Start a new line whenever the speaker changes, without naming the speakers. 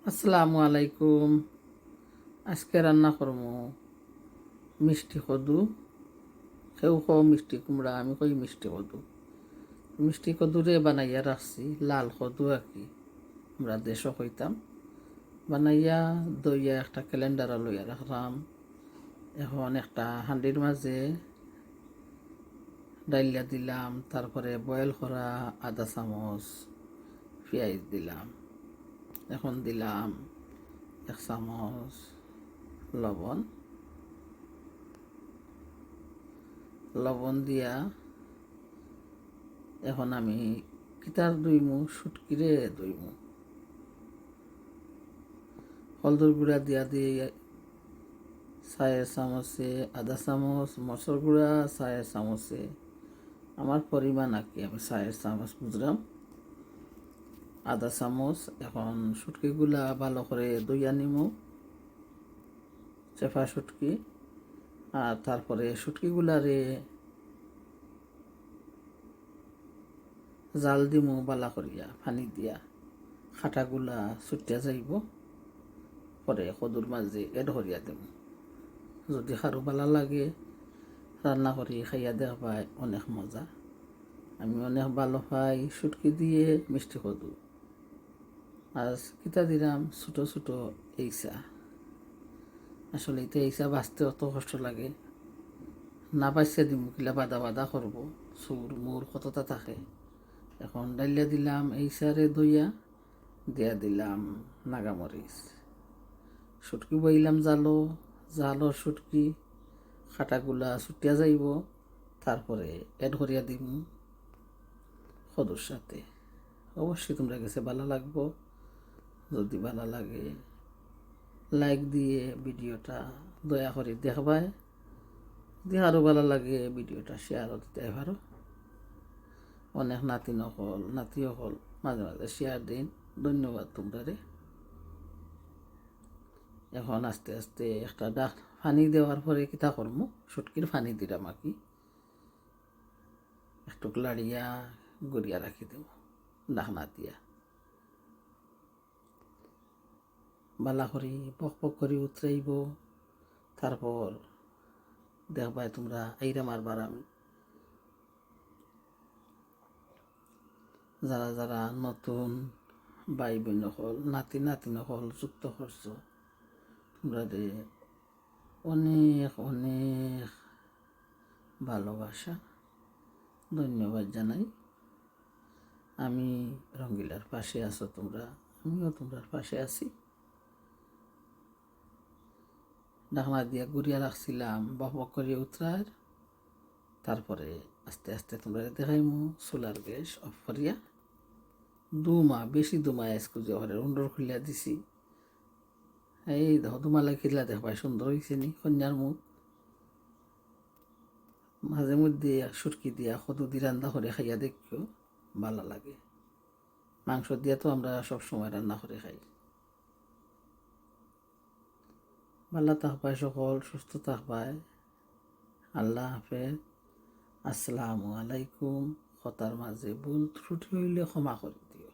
আসসালামু আলাইকুম। আজকে রান্না করবো মিষ্টি কদু। কেউ কও মিষ্টি কুমড়া, আমি কই মিষ্টি কদু। মিষ্টি কদুরে বানাইয়া রাখছি, লাল কদু আর কি আমরা দেশও কইতাম। বানাইয়া দইয়া একটা ক্যালেন্ডারে লইয়া রাখলাম। এখন একটা হাঁডির মাঝে ডাইলিয়া দিলাম, তারপরে বয়েল করা আদা চামচ পেঁয়াজ দিলাম। এখন দিলাম 1 চামচ লবণ। লবণ দিয়া এখন আমি কিতার দইমু, শুটকিরে দইমু। হলদর গুঁড়া দিয়া দিয়ে 4 চামচে, আধা চামচ মরচর গুঁড়া 4 চামচে, আমার পরিমাণ আর কি, আমি 4 চামচ বুঝলাম, আধা চামচ। এখন শুটকিগুলা ভালো করে দইয়া নিমু, চেপা শুটকি। আর তারপরে শুটকিগুলারে জাল দিমু বালা করিয়া পানি দিয়া, খাটাগুলা ছুটিয়া যাইব, পরে কদুর মাঝে এড করিয়া দিমু। যদি খারো ভালো লাগে রান্না করি খাইয়া দেখবাই, অনেক মজা। আমি অনেক ভালো পাই শুটকি দিয়ে মিষ্টি কদু। আর কিতা দিলাম ছোটো ছোটো এইসা। আসলে এটা এইসা বাঁচতে অত কষ্ট লাগে না, বাঁচতে দিমু কিলা বাদা বাদা করবো, চুর মুর কতটা থাকে। এখন ডাইলিয়া দিলাম এইসারে দইয়া, দিয়া দিলাম নাগামরিচ। শুটকি বইলাম জালো, জালো শুটকি খাটাগুলা ছুটিয়া যাইব, তারপরে এড করিয়া দিম কদুর সাথে। অবশ্যই তোমরা কাছে ভালো লাগবো। যদি ভালো লাগে লাইক দিয়ে ভিডিওটা দয়া করে দেখবাই। যদি আরও ভালো লাগে ভিডিওটা শেয়ারও দিতে পারো। অনেক নাতি হল মাঝে মাঝে শেয়ার দিন। ধন্যবাদ তোমরা। এখন আস্তে আস্তে একটা পানি দেওয়ার পরে কিতা করবো, শুটকির পানি দিলাম আর কি, একটু লাড়িয়া গড়িয়া রাখি দেব ঢাকনা দিয়া। বালা করি পক পক করে উতরাইব, তারপর দেখবাই তোমরা আইরা মারবার। আমি যারা যারা নতুন ভাই বোন হল নাতি হল যুক্ত করছো, তোমরা অনেক অনেক ভালোবাসা ধন্যবাদ জানাই। আমি রঙ্গিলার পাশে আছো তোমরা, আমিও তোমরার পাশে আছি। ঢাকনা দিয়া গুড়িয়া রাখছিলাম বক বক করে উতরার, তারপরে আস্তে আস্তে তোমরা দেখাইমু সোলার গ্যাস অফ করিয়া। দুমা বেশি দুমা এসকুজে ঘরের উন্ডর খুলিয়া দিছি। এই দেখো দুমালা খিলা দেখবাই সুন্দর হয়েছে নি কন্যার মুখ। মাঝে মধ্যে সুটকি দিয়া কদু দি রান্না করে খাইয়া দেখিও, ভালো লাগে। মাংস দিয়া তো আমরা সবসময় রান্না করে খাই। ভালো থাকবাই সকল, সুস্থ থাকবাই। আল্লাহ হাফেজ। আসসালামু আলাইকুম। কথার মাঝে ভুল ত্রুটি হইলে ক্ষমা করে দিও।